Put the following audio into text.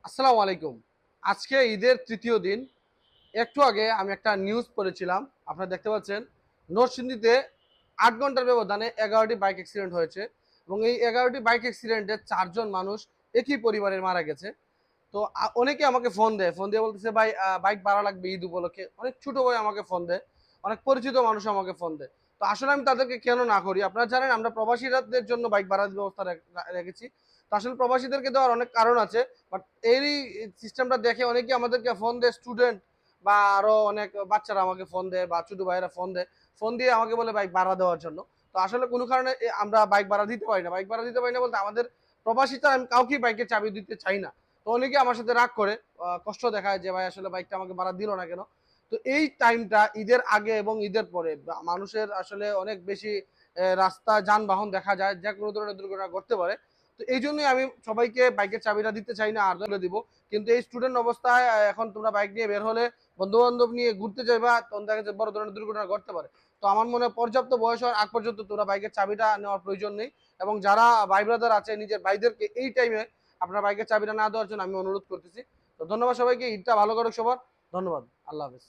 আসসালামু আলাইকুম। আজকে ঈদের তৃতীয় দিন। একটু আগে আমি একটা নিউজ পড়েছিলাম। আপনারা দেখতে পাচ্ছেন নরসিংদীতে ৮ ঘন্টার ব্যবধানে ১১টি বাইক অ্যাক্সিডেন্ট হয়েছে এবং এই ১১টি বাইক অ্যাক্সিডেন্টে ৪ জন মানুষ একই পরিবারের মারা গেছে। তো অনেকে আমাকে ফোন দেয়। ফোন দিয়ে বলতেছে, "ভাই বাইক ভাড়া লাগবে ঈদ উপলক্ষে।" অনেক ছোট ভাই আমাকে ফোন দেয়। অনেক পরিচিত মানুষ আমাকে ফোন দেয়। তো আসলে আমি তাদেরকে কেন না করি? আপনারা জানেন আমরা প্রবাসীদের জন্য বাইক ভাড়ার ব্যবস্থা রেখেছি। তো আসলে প্রবাসীদেরকে দেওয়ার অনেক কারণ আছে। বাট এরই সিস্টেমটা দেখে অনেকেই আমাদেরকে ফোন দেয়, স্টুডেন্ট বা আরো অনেক বাচ্চারা আমাকে ফোন দেয় বা ছোট ভাইয়েরা ফোন দেয়। ফোন দিয়ে আমাকে বলে বাইক ভাড়া দেওয়ার জন্য। তো আসলে কোনো কারণে আমরা বাইক ভাড়া দিতে পারি না। বাইক ভাড়া দিতে পারি না বলতে আমাদের প্রবাসীতে আমি কাউকেই বাইকের চাবি দিতে চাই না। তো অনেকে আমার সাথে রাগ করে, কষ্ট দেখায় যে ভাই আসলে বাইকটা আমাকে ভাড়া দিল না কেন? তো এই টাইমটা ঈদের আগে এবং ঈদের পরে মানুষের আসলে অনেক বেশি রাস্তা যানবাহন দেখা যায়, যেকোনো ধরনের দুর্ঘটনা ঘটতে পারে। তো এইজন্যই আমি সবাইকে বাইকের চাবিটা দিতে চাই না, আর তুলে দিব। কিন্তু এই স্টুডেন্ট অবস্থায় এখন তোমরা বাইক নিয়ে বের হলে, বন্ধু-বান্ধব নিয়ে ঘুরতে যাইবা, তখন দেখা যাচ্ছে বড় ধরনের দুর্ঘটনা ঘটতে পারে। তো আমার মনে হয় পর্যাপ্ত বয়স হওয়ার আগ পর্যন্ত তোমরা বাইকের চাবিটা নেওয়ার প্রয়োজন নেই। এবং যারা ভাই ব্রাদার আছে নিজের ভাইদেরকে এই টাইমে আপনার বাইকের চাবিটা না দেওয়ার জন্য আমি অনুরোধ করতেছি। তো ধন্যবাদ সবাইকে। ঈদটা ভালো করুক সবার। ধন্যবাদ। আল্লাহ হাফেজ।